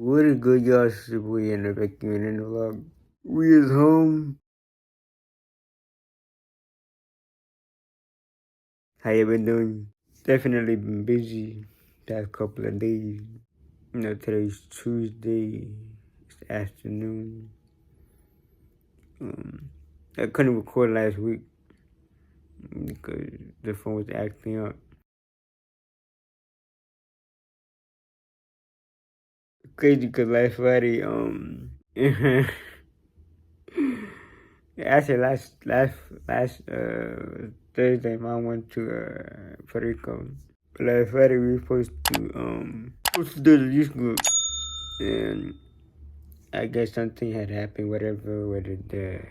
What a good y'all, it's your boy Antno back in the vlog. We is home. How you been doing? Definitely been busy past couple of days. Today's Tuesday. It's the afternoon. I couldn't record last week because the phone was acting up. Crazy because last Friday, actually last Thursday, Mom went to Puerto Rico. But last Friday we were supposed to do the youth group, and I guess something had happened, whatever, whether the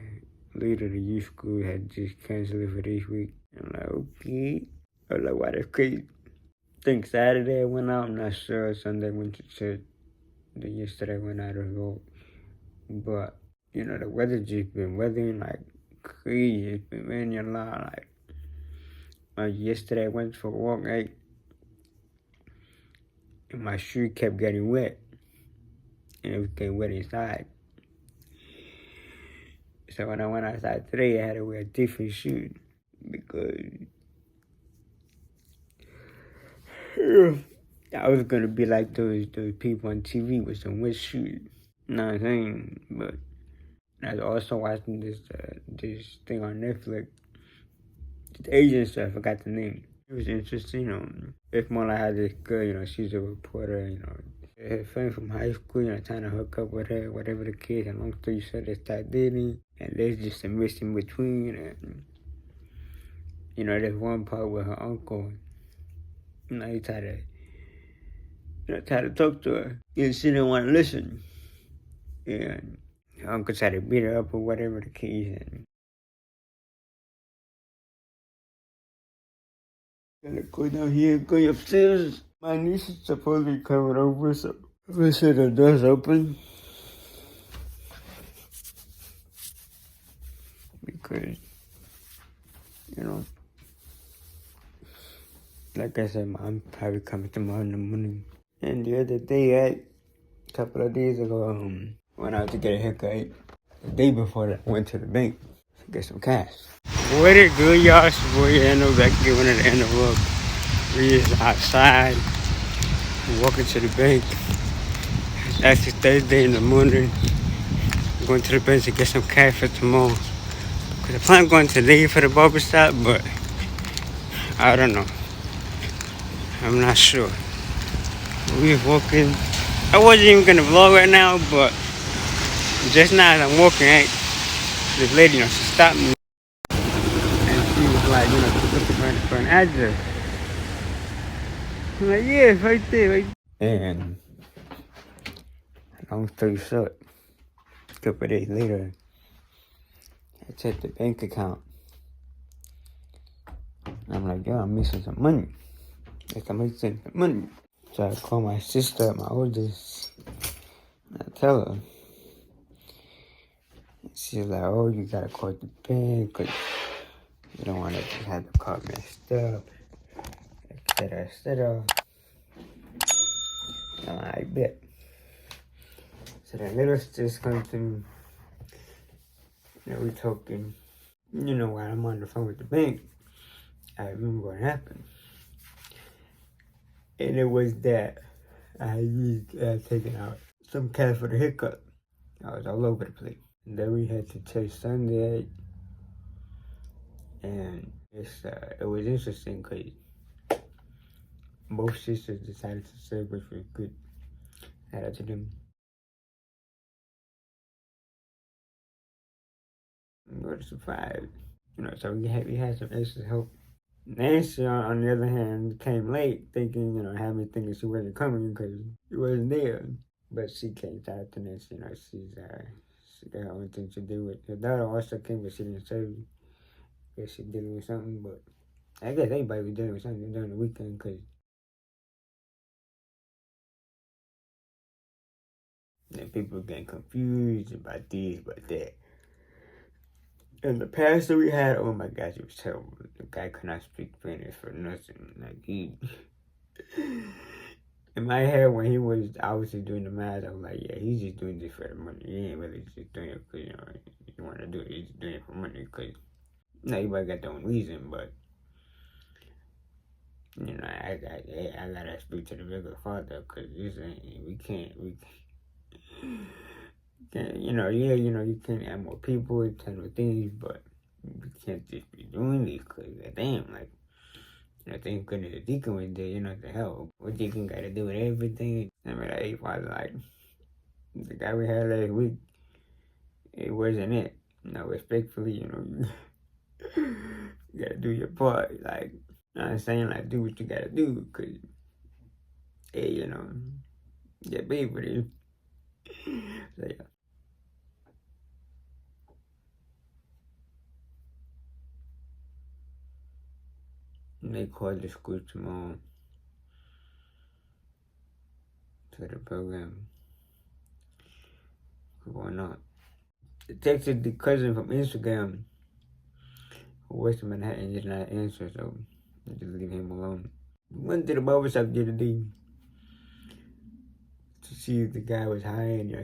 leader of the youth group had just canceled it for this week. I'm like, okay. I was like, wow, that's crazy. I think Saturday I went out, I'm not sure. Sunday I went to church. Then yesterday I went out of work. But, the weather just been weathering like crazy. It's been raining a lot. Like yesterday I went for a walk, right? And my shoe kept getting wet. And it was getting wet inside. So when I went outside today, I had to wear a different shoe because I was gonna be like those people on TV with some wet shoes. You know what I'm saying? But I was also watching this thing on Netflix. The Asian stuff, I forgot the name. It was interesting. It's more like how this girl, she's a reporter, her friend from high school, trying to hook up with her, whatever the case, and long story short, they start dating, and there's just a mix in between, and, there's one part where her uncle, he tried to talk to her, and she didn't want to listen, and her uncle tried to beat her up or whatever the case, and gonna go down here, go upstairs. My niece is supposedly coming over, so we said the door's open. Because, like I said, I'm probably coming tomorrow in the morning. And the other day, a couple of days ago, went out to get a haircut. The day before that, I went to the bank to get some cash. What it good, y'all? It's your boy Antno back again at the end of the vlog. We is outside, walking to the bank. It's actually Thursday in the morning. I'm going to the bank to get some cash for tomorrow. Because I plan on going today for the barber shop, but I don't know. I'm not sure. We was walking. I wasn't even gonna vlog right now, but just now as I'm walking, right, this lady, she stopped me. And she was like, looking for an address. I'm like, yeah, it's right there, right there. And long story short, a couple of days later, I checked the bank account. And I'm like, yo, I'm missing some money. I'm missing some money. So I call my sister, my oldest, and I tell her. She's like, oh, you gotta call the bank because you don't want to just have the car messed up, etc. I'm like, I bet. So that little sis comes to me. We talking. While I'm on the phone with the bank, I remember what happened. And it was that I had taken out some cash for the haircut. I was all over the place. And then we had to chase Sunday. And it was interesting because both sisters decided to celebrate for good. Shout out to them. What a surprise. So we had some extra help. Nancy, on the other hand, came late thinking, had me thinking she wasn't coming because she wasn't there. But she came. Shout out to Nancy. She got her own thing to do with. Her daughter also came, but she didn't serve. Guess she dealing with something, but I guess everybody was dealing with something during the weekend because people getting confused about this, about that. And the pastor we had, oh my gosh, it was terrible. The guy could not speak Spanish for nothing. And in my head, when he was obviously doing the math, I was like, yeah, he's just doing this for the money. He ain't really just doing it because, you want to do it. He's just doing it for money because, everybody got their own reason, but, I gotta speak to the bigger father because this ain't, we can't, you can't have more people, tell more things, but we can't just be doing this because, damn, like, thank goodness the deacon was there, the hell. What deacon got to do with everything? I mean, like, father, like, the guy we had last week, it wasn't it. Respectfully, you gotta do your part. Like, I'm saying, like, do what you gotta do, because, hey, get paid for this. So, yeah. They called the school tomorrow to the program. Why not? I texted the cousin from Instagram who works in Manhattan, did not answer, so I just leave him alone. Went to the barbershop the other day to see if the guy was hiring.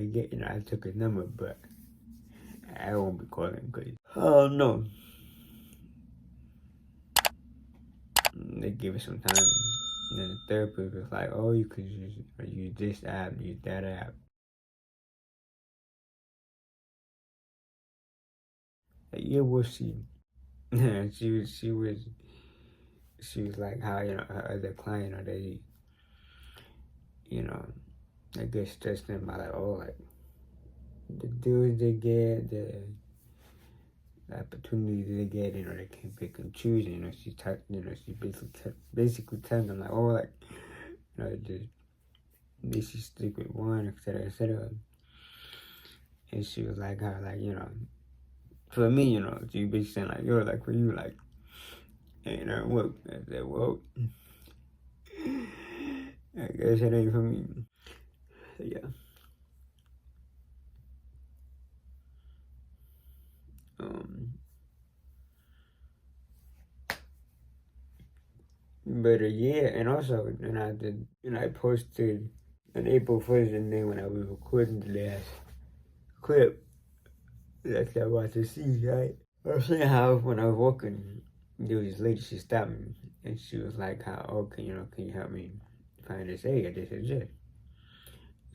I took his number, but I won't be calling because no. They give us some time. And then the therapist was like, oh, you could use this app, use that app. Like, yeah, we'll see. she was like how, her other client, or they, they get stressed in by like, oh, like the deals they get, the opportunities they get, they can pick and choose. She basically telling them like, oh, like, just they should stick with one, etc., etc. And she was like, how, like, for me, she basically saying like, yo, like for you, like, ain't that work? I said, well, I guess it ain't for me. So, yeah. But yeah, and also, I posted on April 1st, and then when I was recording the last clip, that's I want to see, right? I was saying how when I was walking, there was this lady, she stopped me, and she was like, how, oh, can you help me find this area, this address?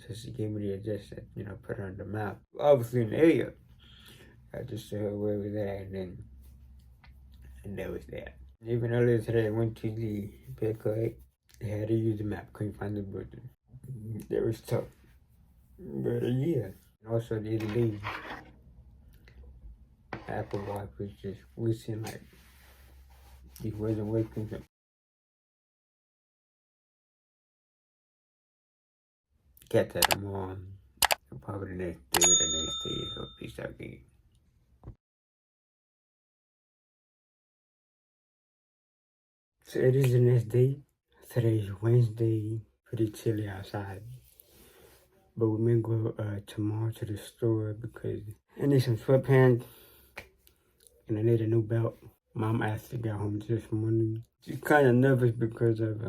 So she gave me the address that, put it on the map. Obviously in the area. I just showed her where it was at, and that was that. Even earlier today, I went to the Bitcoin. They had to use the map, couldn't find the building. That was tough. But yeah. And also the other day, Apple Watch was just wishing like it wasn't working. Get that tomorrow. Probably the next day or the next day. So peace out, gang. So it is the next day. Today's Wednesday. Pretty chilly outside. But we may go tomorrow to the store because I need some sweatpants and I need a new belt. Mom asked to get home this morning. She's kind of nervous because of,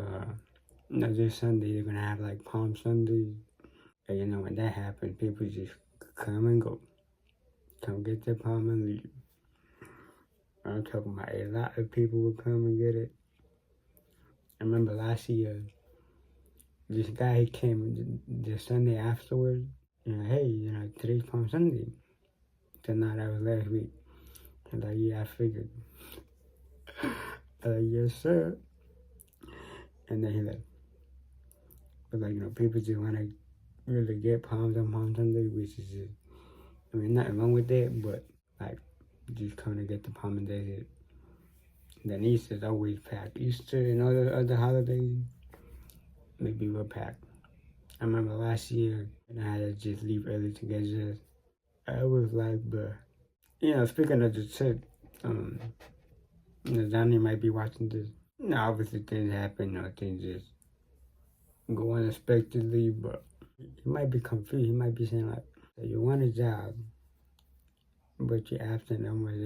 this Sunday they're going to have like Palm Sunday. And when that happens, people just come and go. Come get their palm and leave. I'm talking about a lot of people will come and get it. I remember last year, this guy, he came the Sunday afterwards. Hey, today's Palm Sunday. So now that was last week. I'm like, yeah, I figured. Yes, sir. And then he left. But people just want to really get palms on Palm Sunday, which is just, nothing wrong with that, but like, just come to get the palm and that's it. Then Easter's always packed. Easter and other holidays, maybe we're packed. I remember last year, and I had to just leave early to get dressed. I was like, bruh. Speaking of the trip, Johnny might be watching this. Obviously things happen, things just go unexpectedly, but he might be confused. He might be saying like, you want a job, but you're absent almost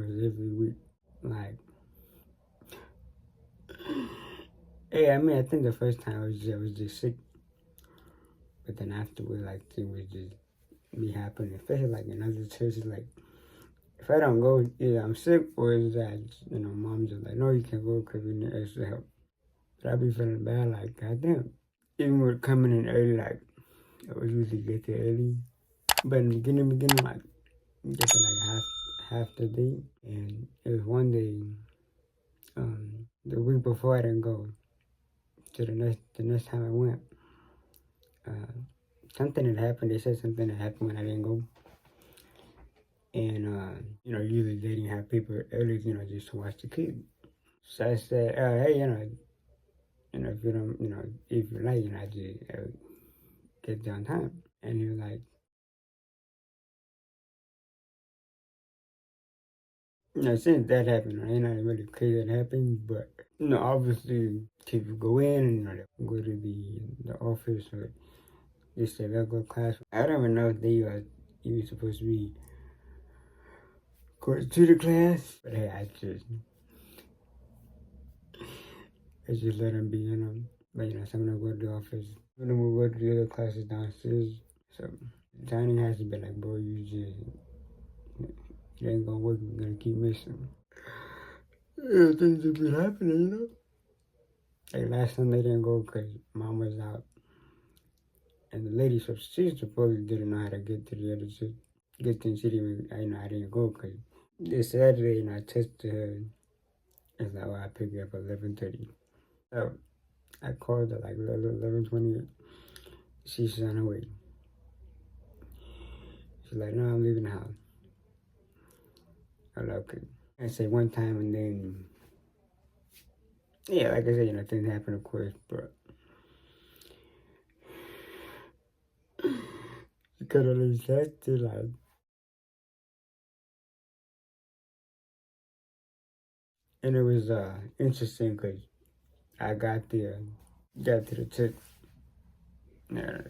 every week. Like, Yeah, I mean, I think the first time I was just sick, but then afterward, like, things was just be happening. Especially like in other churches, like if I don't go, either I'm sick or it's that mom just like, no, you can't go because we need extra help. But I be feeling bad, like, goddamn. Even with coming in early, like I would usually get there early, but in the beginning, like get to like half the day, and it was one day, the week before I didn't go. So the next time I went, uh, something had happened. They said something had happened when I didn't go, and usually they didn't have people early, just to watch the kid. So I said, hey, if you don't, if you like, I just get down time. And he was like, since that happened, ain't nothing really crazy that happened, but obviously people go in and go to the office or just a regular class. I don't even know if they are even supposed to be going to the class, but hey, I just let them be, But some of them go to the office, some of them will go to the other classes downstairs. So Johnny has to be like, bro, it ain't gonna work. We're gonna keep missing. Yeah, things have been happening. Like last time they didn't go because mom was out, and the lady, so she supposedly didn't know how to get to the other city. Get to the city. I didn't go because this Saturday, I texted her. It's like, oh, I pick you up at 11:30. So I called her like 11:28. She's on her way. She's like, no, I'm leaving the house. I'm like, okay. I said one time, and then yeah, like I said, things happen, of course, but you could at least text it, like, and it was interesting because I got there, got to the tip. Yeah,